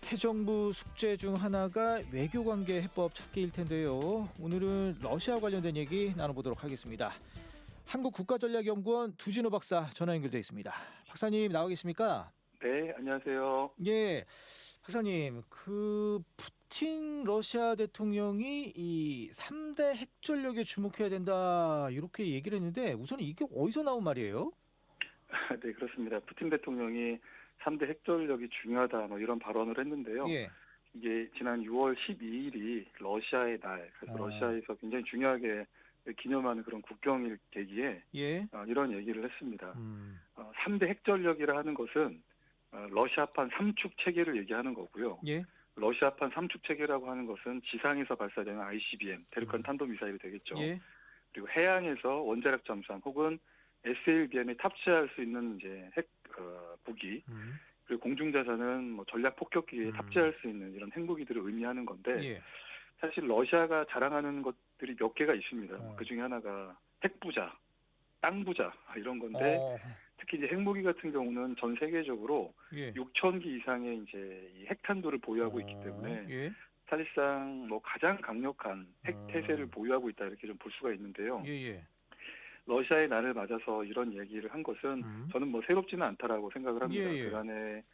새 정부 숙제 중 하나가 외교관계 해법 찾기일 텐데요. 오늘은 러시아 관련된 얘기 나눠보도록 하겠습니다. 한국국가전략연구원 두진호 박사 전화 연결돼 있습니다. 박사님 나와 계십니까? 네, 안녕하세요. 예, 박사님 푸틴 러시아 대통령이 이 3대 핵전력에 주목해야 된다 이렇게 얘기를 했는데 우선 이게 어디서 나온 말이에요? 네, 그렇습니다. 푸틴 대통령이 3대 핵전력이 중요하다 이런 발언을 했는데요. 예. 이게 지난 6월 12일이 러시아의 날, 그래서 러시아에서 굉장히 중요하게 기념하는 그런 국경일 계기에 예. 이런 얘기를 했습니다. 3대 핵전력이라 하는 것은 러시아판 3축 체계를 얘기하는 거고요. 예. 러시아판 3축 체계라고 하는 것은 지상에서 발사되는 ICBM, 대륙간 탄도미사일이 되겠죠. 예. 그리고 해양에서 원자력 잠수함 혹은 SLBM에 탑재할 수 있는 이제 핵 무기, 그리고 공중자산은 뭐 전략 폭격기에 탑재할 수 있는 이런 핵무기들을 의미하는 건데 예. 사실 러시아가 자랑하는 것들이 몇 개가 있습니다. 그 중에 하나가 핵부자, 땅부자 이런 건데 특히 이제 핵무기 같은 경우는 전 세계적으로 예. 6,000기 이상의 이제 이 핵탄두를 보유하고 있기 때문에 예. 사실상 뭐 가장 강력한 핵 태세를 보유하고 있다 이렇게 좀 볼 수가 있는데요. 예. 러시아의 날을 맞아서 이런 얘기를 한 것은 저는 뭐 새롭지는 않다라고 생각을 합니다. 예. 그간에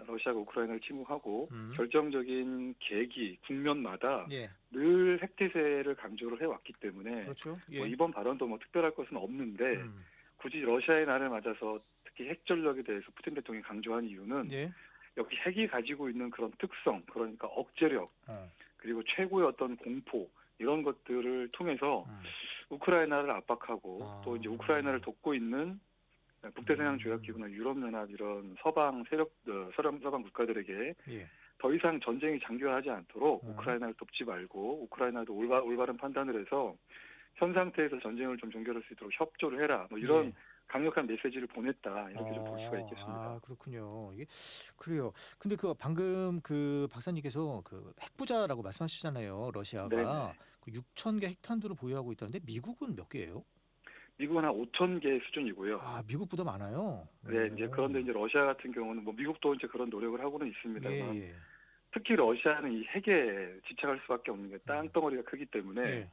러시아가 우크라이나를 침공하고 결정적인 계기, 국면마다 예. 늘 핵태세를 강조를 해왔기 때문에 그렇죠. 예. 뭐 이번 발언도 뭐 특별할 것은 없는데 굳이 러시아의 날을 맞아서 특히 핵전력에 대해서 푸틴 대통령이 강조한 이유는 예. 역시 핵이 가지고 있는 그런 특성, 그러니까 억제력, 그리고 최고의 어떤 공포 이런 것들을 통해서 우크라이나를 압박하고 또 이제 우크라이나를 돕고 있는 북대서양 조약기구나 유럽연합 이런 서방 세력, 서방 국가들에게 예. 더 이상 전쟁이 장기화하지 않도록 우크라이나를 돕지 말고 우크라이나도 올바른 판단을 해서 현 상태에서 전쟁을 좀 종결할 수 있도록 협조를 해라. 뭐 이런 예. 강력한 메시지를 보냈다. 이렇게 좀 볼 수가 있겠습니다. 아, 그렇군요. 이게 그래요. 근데 방금 박사님께서 핵부자라고 말씀하시잖아요. 러시아가 네네. 6,000개 핵탄두를 보유하고 있다는데 미국은 몇 개예요? 미국은 한 5,000개 수준이고요. 아, 미국보다 많아요. 네, 이제 그런데 이제 러시아 같은 경우는 뭐 미국도 이제 그런 노력을 하고는 있습니다만 예. 특히 러시아는 이 핵에 집착할 수밖에 없는 게 땅덩어리가 크기 때문에 예.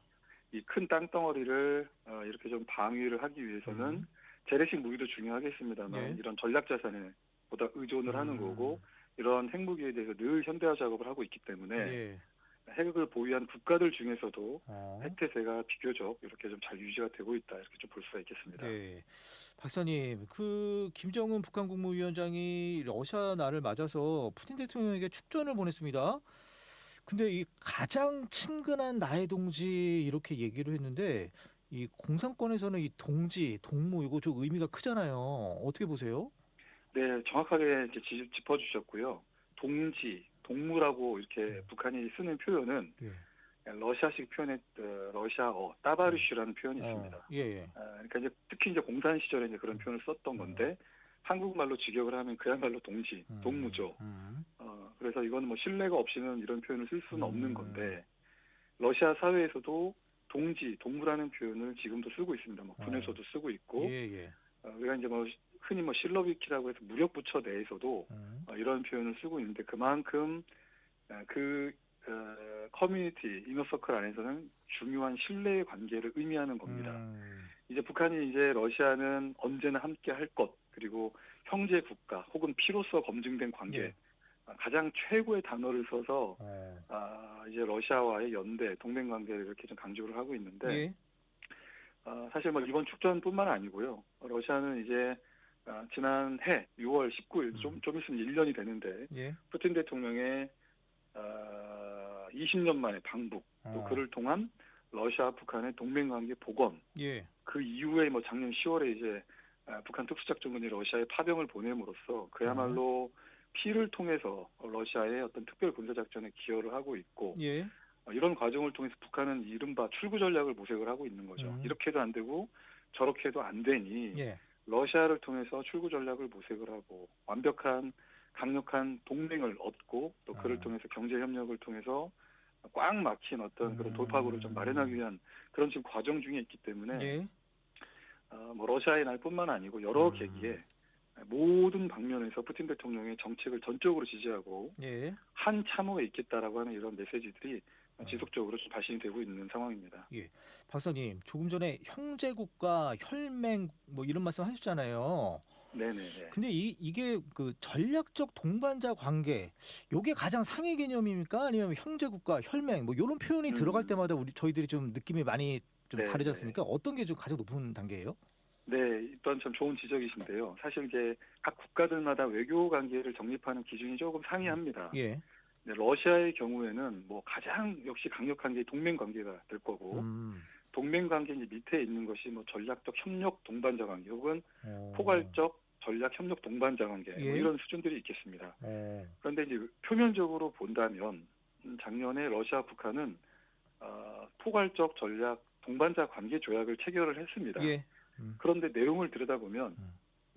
이 큰 땅덩어리를 이렇게 좀 방위를 하기 위해서는 재래식 무기도 중요하겠습니다만 예. 이런 전략 자산에 보다 의존을 하는 거고 이런 핵무기에 대해서 늘 현대화 작업을 하고 있기 때문에 예. 핵을 보유한 국가들 중에서도 어. 핵태세가 비교적 이렇게 좀 잘 유지가 되고 있다 이렇게 좀 볼 수가 있겠습니다. 네. 박사님, 김정은 북한 국무위원장이 러시아 날을 맞아서 푸틴 대통령에게 축전을 보냈습니다. 근데 이 가장 친근한 나의 동지 이렇게 얘기를 했는데 이 공산권에서는 이 동지, 동무 이거 좀 의미가 크잖아요. 어떻게 보세요? 네, 정확하게 이제 짚어주셨고요. 동지, 동무라고 이렇게 북한이 쓰는 표현은 예. 러시아식 표현의 러시아어 따바르슈라는 표현이 있습니다. 예. 그러니까 이제 특히 이제 공산 시절에 이제 그런 표현을 썼던 건데 한국말로 직역을 하면 그야말로 동지, 동무죠. 그래서 이거는 뭐 신뢰가 없이는 이런 표현을 쓸 수는 없는 건데 러시아 사회에서도 동지, 동무라는 표현을 지금도 쓰고 있습니다. 뭐 군에서도 쓰고 있고, 예. 우리가 이제 뭐 흔히 뭐 실로비키라고 해서 무력 부처 내에서도 이런 표현을 쓰고 있는데 그만큼 커뮤니티, 이너서클 안에서는 중요한 신뢰의 관계를 의미하는 겁니다. 이제 북한이 이제 러시아는 언제나 함께 할 것, 그리고 형제 국가 혹은 피로서 검증된 관계, 예. 가장 최고의 단어를 써서 이제 러시아와의 연대, 동맹 관계를 이렇게 좀 강조를 하고 있는데 예. 사실 뭐 이번 축전뿐만 아니고요. 러시아는 이제 지난해 6월 19일 좀 있으면 1년이 되는데 예. 푸틴 대통령의 20년 만에 방북, 또 그를 통한 러시아 북한의 동맹관계 복원. 예. 그 이후에 뭐 작년 10월에 이제 북한 특수작전군이 러시아에 파병을 보냄으로써 그야말로 피를 통해서 러시아의 어떤 특별 군사작전에 기여를 하고 있고 예. 이런 과정을 통해서 북한은 이른바 출구 전략을 모색을 하고 있는 거죠. 이렇게 해도 안 되고 저렇게 해도 안 되니 예. 러시아를 통해서 출구 전략을 모색을 하고 완벽한 강력한 동맹을 얻고 또 그를 통해서 경제 협력을 통해서 꽉 막힌 어떤 그런 돌파구를 좀 마련하기 위한 그런 지금 과정 중에 있기 때문에 예. 뭐 러시아의 날뿐만 아니고 여러 계기에 모든 방면에서 푸틴 대통령의 정책을 전적으로 지지하고 예. 한 참호에 있겠다라고 하는 이런 메시지들이 지속적으로 좀 발신이 되고 있는 상황입니다. 예. 박사님, 조금 전에 형제국가, 혈맹 뭐 이런 말씀 하셨잖아요. 네네네. 근데 이게 그 전략적 동반자 관계, 요게 가장 상위 개념입니까? 아니면 형제국가, 혈맹 뭐 요런 표현이 들어갈 음, 때마다 저희들이 좀 느낌이 많이 좀 다르지 네네. 않습니까? 어떤 게 좀 가장 높은 단계예요? 네, 일단 참 좋은 지적이신데요. 사실 이제 각 국가들마다 외교 관계를 정립하는 기준이 조금 상이합니다. 예. 네, 러시아의 경우에는 뭐 가장 역시 강력한 게 동맹 관계가 될 거고, 음. 동맹 관계 밑에 있는 것이 뭐 전략적 협력 동반자 관계 혹은 어. 포괄적 전략 협력 동반자 관계 뭐 예. 이런 수준들이 있겠습니다. 어. 그런데 이제 표면적으로 본다면 작년에 러시아 북한은 포괄적 전략 동반자 관계 조약을 체결을 했습니다. 예. 음. 그런데 내용을 들여다보면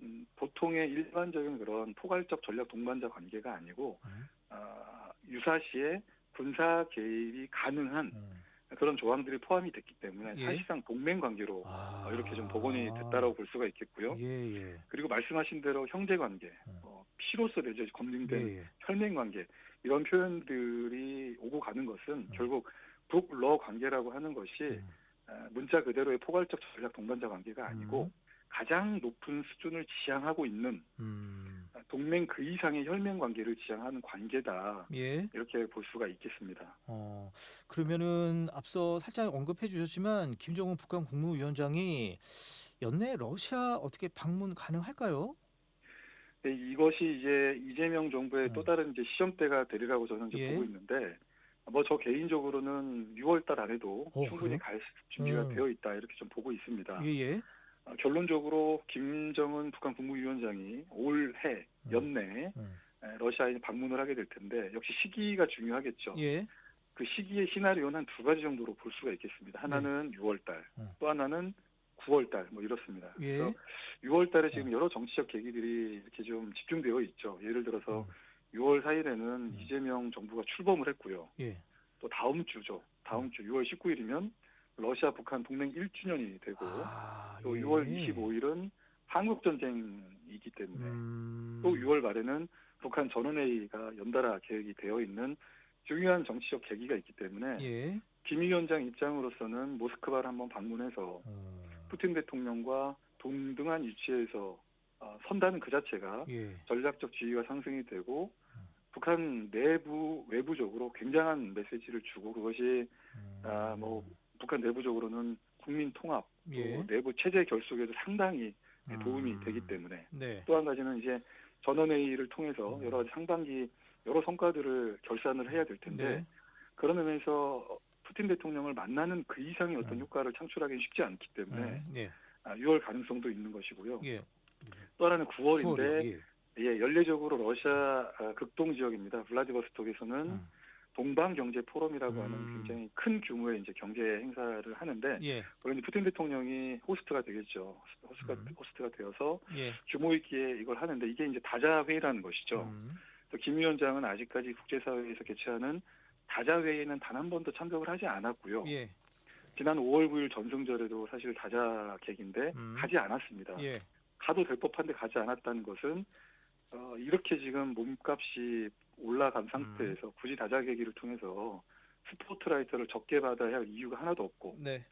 음. 보통의 일반적인 그런 포괄적 전략 동반자 관계가 아니고 음. 유사시에 군사 개입이 가능한 음. 그런 조항들이 포함이 됐기 때문에 예. 사실상 동맹 관계로 이렇게 좀 복원이 아. 됐다라고 볼 수가 있겠고요. 예예. 그리고 말씀하신 대로 형제 관계, 음. 피로서 내지 검증된 예예. 혈맹 관계 이런 표현들이 오고 가는 것은 음. 결국 북러 관계라고 하는 것이 음. 문자 그대로의 포괄적 전략 동반자 관계가 아니고 음. 가장 높은 수준을 지향하고 있는 음. 동맹 그 이상의 혈맹 관계를 지향하는 관계다. 예. 이렇게 볼 수가 있겠습니다. 그러면은 앞서 살짝 언급해 주셨지만 김정은 북한 국무위원장이 연내 러시아 어떻게 방문 가능할까요? 네, 이것이 이제 이재명 정부의 또 음. 다른 이제 시험대가 되리라고 저는 이제 보고 예. 있는데, 뭐 저 개인적으로는 6월 달 안에도 충분히 그래요? 갈 준비가 음. 되어 있다 이렇게 좀 보고 있습니다. 예예. 결론적으로 김정은 북한 국무위원장이 올해 음. 연내에 음. 러시아에 방문을 하게 될 텐데 역시 시기가 중요하겠죠. 예. 그 시기의 시나리오는 한 두 가지 정도로 볼 수가 있겠습니다. 네. 하나는 6월 달, 음. 또 하나는 9월 달, 뭐 이렇습니다. 그래서 예. 6월 달에 어. 지금 여러 정치적 계기들이 이렇게 좀 집중되어 있죠. 예를 들어서 음. 6월 4일에는 이재명 정부가 출범을 했고요. 예. 또 다음 주죠. 음. 다음 주 6월 19일이면 러시아 북한 동맹 1주년이 되고 또 6월 예. 25일은 한국전쟁이기 때문에 또 음. 6월 말에는 북한 전원회의가 연달아 계획이 되어 있는 중요한 정치적 계기가 있기 때문에 예. 김 위원장 입장으로서는 모스크바를 한번 방문해서 푸틴 대통령과 동등한 위치에서 선다는 그 자체가 예. 전략적 지위가 상승이 되고 북한 내부 외부적으로 굉장한 메시지를 주고 그것이 뭐 북한 내부적으로는 국민 통합 또 예. 내부 체제 결속에도 상당히 도움이 되기 음. 때문에 네. 또 한 가지는 이제 전원회의를 통해서 여러 가지 상반기 여러 성과들을 결산을 해야 될 텐데 네. 그런 의미에서 푸틴 대통령을 만나는 그 이상의 어떤 효과를 창출하기는 쉽지 않기 때문에 네. 6월 가능성도 있는 것이고요. 예. 또 하나는 9월이요. 9월인데 예. 연례적으로 러시아 극동 지역입니다. 블라디보스톡에서는 음. 동방 경제 포럼이라고 하는 음. 굉장히 큰 규모의 이제 경제 행사를 하는데 예. 그런 푸틴 대통령이 호스트가 되겠죠. 호스트가 되어서 예. 규모 있게 이걸 하는데 이게 이제 다자 회의라는 것이죠. 또 김 위원장은 아직까지 국제사회에서 개최하는 다자 회의는 단 한 번도 참석을 하지 않았고요. 예. 지난 5월 9일 전승절에도 사실 다자객인데 가지 않았습니다. 예. 가도 될 법한데 가지 않았다는 것은 이렇게 지금 몸값이 올라간 상태에서 굳이 다자계기를 통해서 스포트라이트를 적게 받아야 할 이유가 하나도 없고 네.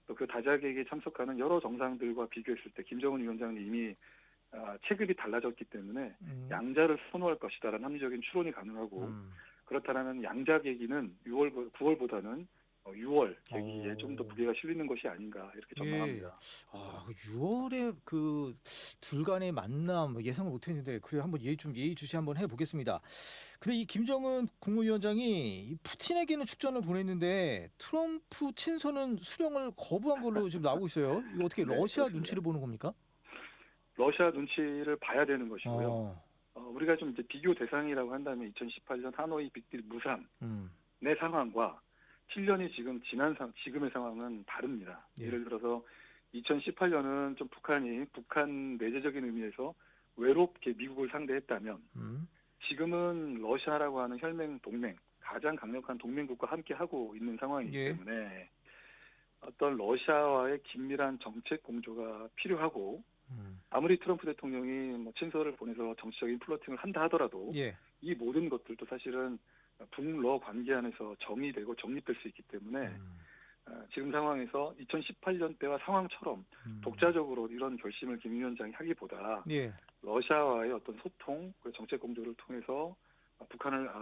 또 그 다자계기에 참석하는 여러 정상들과 비교했을 때 김정은 위원장은 이미 체급이 달라졌기 때문에 양자를 선호할 것이다라는 합리적인 추론이 가능하고 그렇다면 양자 계기는 9월보다는 6월 계기에 좀 더 무게가 실리는 것이 아닌가 이렇게 예. 전망합니다. 6월에 그 둘 간의 만남 뭐 예상을 못 했는데 그래 한번 예의주시 한번 해 보겠습니다. 근데 이 김정은 국무위원장이 이 푸틴에게는 축전을 보냈는데 트럼프 친서는 수령을 거부한 걸로 지금 나오고 있어요. 이거 어떻게 네, 러시아 그렇습니다. 눈치를 보는 겁니까? 러시아 눈치를 봐야 되는 것이고요. 어. 우리가 좀 이제 비교 대상이라고 한다면 2018년 하노이 빅딜 무산 음. 내 상황과 7년이 지금 지금의 상황은 다릅니다. 예. 예를 들어서 2018년은 좀 북한 내재적인 의미에서 외롭게 미국을 상대했다면 지금은 러시아라고 하는 혈맹 동맹, 가장 강력한 동맹국과 함께 하고 있는 상황이기 예. 때문에 어떤 러시아와의 긴밀한 정책 공조가 필요하고 아무리 트럼프 대통령이 뭐 친서를 보내서 정치적인 플러팅을 한다 하더라도 예. 이 모든 것들도 사실은 북러 관계 안에서 정의되고 정립될 수 있기 때문에 지금 상황에서 2018년 때와 상황처럼 독자적으로 이런 결심을 김 위원장이 하기보다 예. 러시아와의 어떤 소통, 정책 공조를 통해서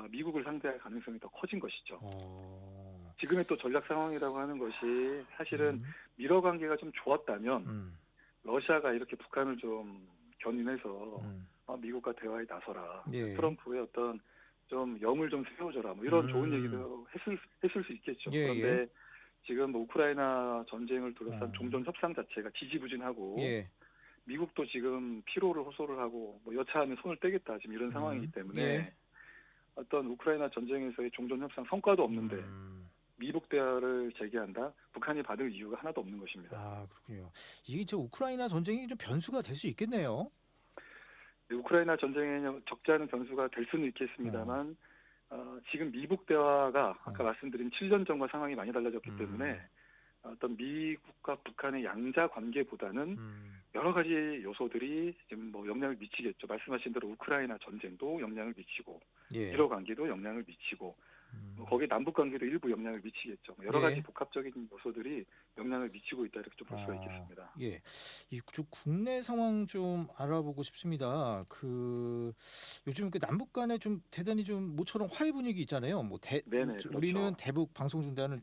미국을 상대할 가능성이 더 커진 것이죠. 지금의 또 전략 상황이라고 하는 것이 사실은 미러 관계가 좀 좋았다면 러시아가 이렇게 북한을 좀 견인해서 미국과 대화에 나서라. 예. 트럼프의 어떤 좀 영을 좀 세워줘라. 뭐 이런 좋은 얘기도 했을 수 있겠죠. 예, 그런데 예. 지금 뭐 우크라이나 전쟁을 둘러싼 종전 협상 자체가 지지부진하고 예. 미국도 지금 피로를 호소를 하고 뭐 여차하면 손을 떼겠다 지금 이런 상황이기 때문에 예. 어떤 우크라이나 전쟁에서의 종전 협상 성과도 없는데 미국 대화를 제기한다? 북한이 받을 이유가 하나도 없는 것입니다. 아, 그렇군요. 이게 저 우크라이나 전쟁이 좀 변수가 될 수 있겠네요. 우크라이나 전쟁에 적지 않은 변수가 될 수는 있겠습니다만 지금 미국 대화가 아까 말씀드린 7년 전과 상황이 많이 달라졌기 때문에 어떤 미국과 북한의 양자 관계보다는 여러 가지 요소들이 지금 뭐 영향을 미치겠죠. 말씀하신 대로 우크라이나 전쟁도 영향을 미치고 예. 미러 관계도 영향을 미치고 거기에 남북 관계도 일부 영향을 미치겠죠. 여러 가지 복합적인 요소들이 영향을 미치고 있다 이렇게 좀 볼 수가 있겠습니다. 예, 좀 국내 상황 좀 알아보고 싶습니다. 요즘 그 남북 간에 좀 대단히 좀 모처럼 화해 분위기 있잖아요. 네네, 그렇죠. 우리는 대북 방송 중단을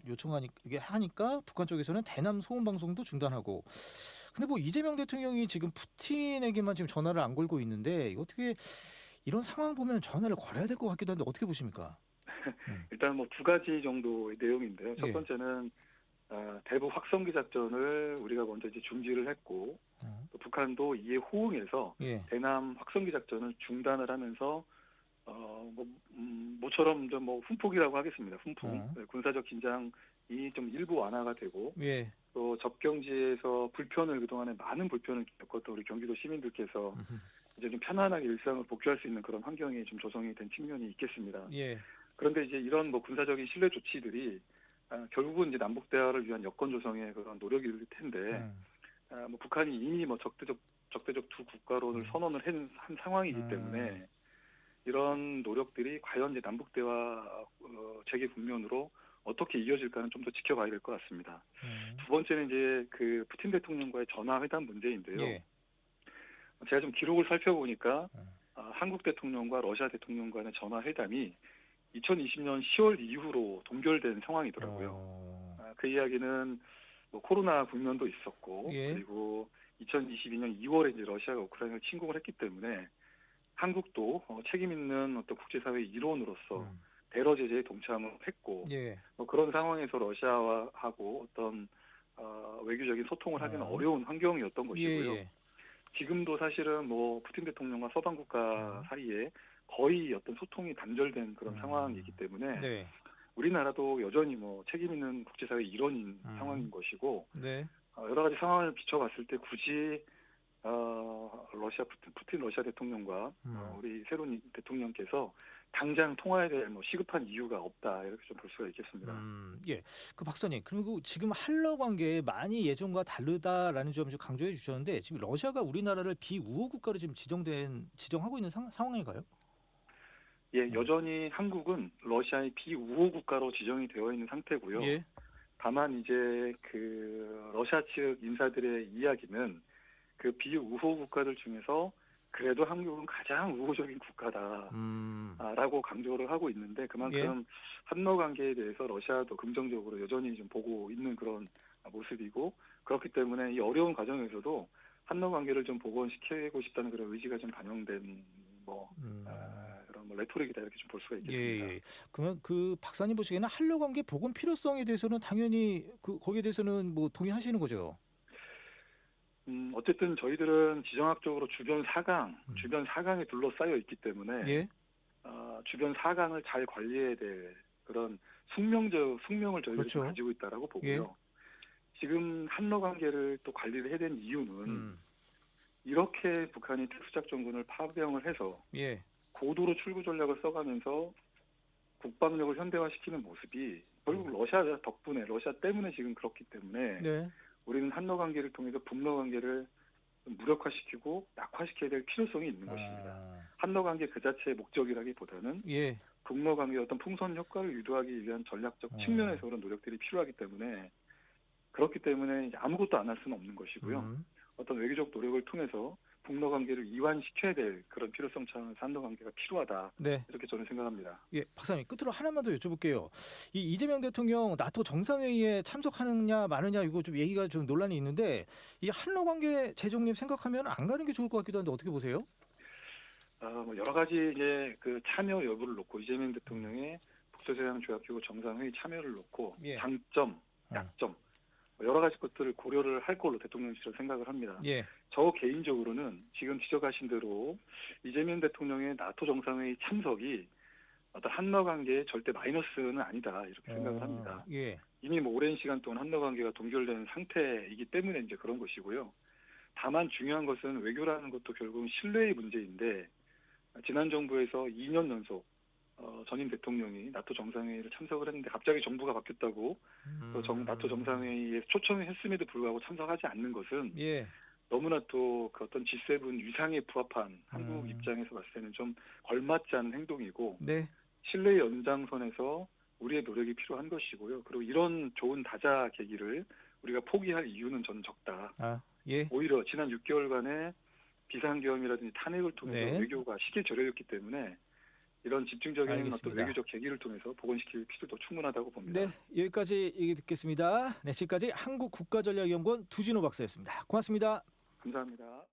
하니까 북한 쪽에서는 대남 소음 방송도 중단하고. 근데 뭐 이재명 대통령이 지금 푸틴에게만 지금 전화를 안 걸고 있는데 어떻게 이런 상황 보면 전화를 걸어야 될 것 같기도 한데 어떻게 보십니까? 일단 뭐 두 가지 정도의 내용인데요. 첫 예. 번째는 대북 확성기 작전을 우리가 먼저 이제 중지를 했고 또 북한도 이에 호응해서 예. 대남 확성기 작전을 중단을 하면서 모처럼 좀 뭐 훈풍이라고 하겠습니다. 훈풍. 군사적 긴장이 좀 일부 완화가 되고 예. 또 접경지에서 그동안에 많은 불편을 겪었던 우리 경기도 시민들께서 이제 좀 편안하게 일상을 복귀할 수 있는 그런 환경이 좀 조성이 된 측면이 있겠습니다. 예. 그런데 이제 이런 뭐 군사적인 신뢰 조치들이 결국은 이제 남북 대화를 위한 여건 조성의 그런 노력일 텐데 뭐 북한이 이미 뭐 적대적 두 국가론을 선언을 한 상황이기 때문에 이런 노력들이 과연 이제 남북 대화 재개 국면으로 어떻게 이어질까는 좀 더 지켜봐야 될 것 같습니다. 두 번째는 이제 그 푸틴 대통령과의 전화 회담 문제인데요. 예. 제가 좀 기록을 살펴보니까 한국 대통령과 러시아 대통령 간의 전화 회담이 2020년 10월 이후로 동결된 상황이더라고요. 그 이야기는 뭐 코로나 국면도 있었고 예. 그리고 2022년 2월에 이제 러시아가 우크라이나를 침공을 했기 때문에 한국도 책임 있는 어떤 국제사회의 일원으로서 대러 제재에 동참을 했고 예. 뭐 그런 상황에서 러시아하고 어떤 외교적인 소통을 하기는 어려운 환경이었던 것이고요. 예. 지금도 사실은 뭐 푸틴 대통령과 서방 국가 사이에 거의 어떤 소통이 단절된 그런 상황이기 때문에 네. 우리나라도 여전히 뭐 책임 있는 국제사회 일원인 상황인 것이고 네. 여러 가지 상황을 비춰봤을 때 굳이 푸틴 러시아 대통령과 우리 새로운 대통령께서 당장 통화에 대한 뭐 시급한 이유가 없다 이렇게 좀 볼 수가 있겠습니다. 예. 그 박사님, 그리고 지금 한러 관계 많이 예전과 다르다라는 점을 좀 강조해 주셨는데 지금 러시아가 우리나라를 비우호 국가로 지금 지정하고 있는 상황인가요? 예, 여전히 한국은 러시아의 비우호 국가로 지정이 되어 있는 상태고요. 예. 다만 이제 그 러시아 측 인사들의 이야기는 그 비우호 국가들 중에서 그래도 한국은 가장 우호적인 국가다라고 강조를 하고 있는데 그만큼 한러 관계에 대해서 러시아도 긍정적으로 여전히 좀 보고 있는 그런 모습이고 그렇기 때문에 이 어려운 과정에서도 한러 관계를 좀 복원시키고 싶다는 그런 의지가 좀 반영된 그런 레토릭이다 이렇게 좀 볼 수가 있겠습니다. 예. 그러면 그 박사님 보시기에는 한러 관계 복원 필요성에 대해서는 당연히 거기에 대해서는 뭐 동의하시는 거죠? 어쨌든 저희들은 지정학적으로 주변 사강에 둘러싸여 있기 때문에 주변 사강을 잘 관리해야 될 그런 숙명을 저희들이 그렇죠. 가지고 있다라고 보고요. 지금 한러 관계를 또 관리를 해야 되는 이유는 이렇게 북한이 특수작전군을 파병을 해서 고도로 출구 전략을 써가면서 국방력을 현대화시키는 모습이 결국 러시아 때문에 지금 그렇기 때문에 우리는 한러 관계를 통해서 북러 관계를 좀 무력화시키고 약화시켜야 될 필요성이 있는 것입니다. 한러 관계 그 자체의 목적이라기보다는 예. 북러 관계의 어떤 풍선 효과를 유도하기 위한 전략적 측면에서 그런 노력들이 필요하기 때문에 그렇기 때문에 이제 아무것도 안 할 수는 없는 것이고요. 어떤 외교적 노력을 통해서 북러 관계를 이완시켜야 될 그런 필요성 차원에서 한러 관계가 필요하다. 네. 이렇게 저는 생각합니다. 예, 박사님 끝으로 하나만 더 여쭤볼게요. 이 이재명 대통령 나토 정상회의에 참석하느냐 마느냐 이거 좀 얘기가 좀 논란이 있는데 이 한러 관계 재정립 생각하면 안 가는 게 좋을 것 같기도 한데 어떻게 보세요? 뭐 여러 가지 이제 그 참여 여부를 놓고 이재명 대통령의 북서해양조약기구 정상회의 참여를 놓고 예. 장점, 약점 여러 가지 것들을 고려를 할 걸로 대통령실은 생각을 합니다. 예. 저 개인적으로는 지금 지적하신 대로 이재명 대통령의 나토 정상회의 참석이 어떤 한러 관계에 절대 마이너스는 아니다 이렇게 생각을 합니다. 예. 이미 뭐 오랜 시간 동안 한러 관계가 동결된 상태이기 때문에 이제 그런 것이고요. 다만 중요한 것은 외교라는 것도 결국은 신뢰의 문제인데 지난 정부에서 2년 연속 전임 대통령이 나토 정상회의를 참석을 했는데 갑자기 정부가 바뀌었다고 또 나토 정상회의에 초청을 했음에도 불구하고 참석하지 않는 것은 예. 너무나 또 그 어떤 G7 위상에 부합한 한국 입장에서 봤을 때는 좀 걸맞지 않은 행동이고 네. 신뢰의 연장선에서 우리의 노력이 필요한 것이고요. 그리고 이런 좋은 다자 계기를 우리가 포기할 이유는 저는 적다. 예. 오히려 지난 6개월간의 비상계엄이라든지 탄핵을 통해서 네. 외교가 시계절여졌기 때문에 이런 집중적인 알겠습니다. 어떤 외교적 계기를 통해서 복원시킬 필요도 충분하다고 봅니다. 네, 여기까지 얘기 듣겠습니다. 네, 지금까지 한국국가전략연구원 두진호 박사였습니다. 고맙습니다. 감사합니다.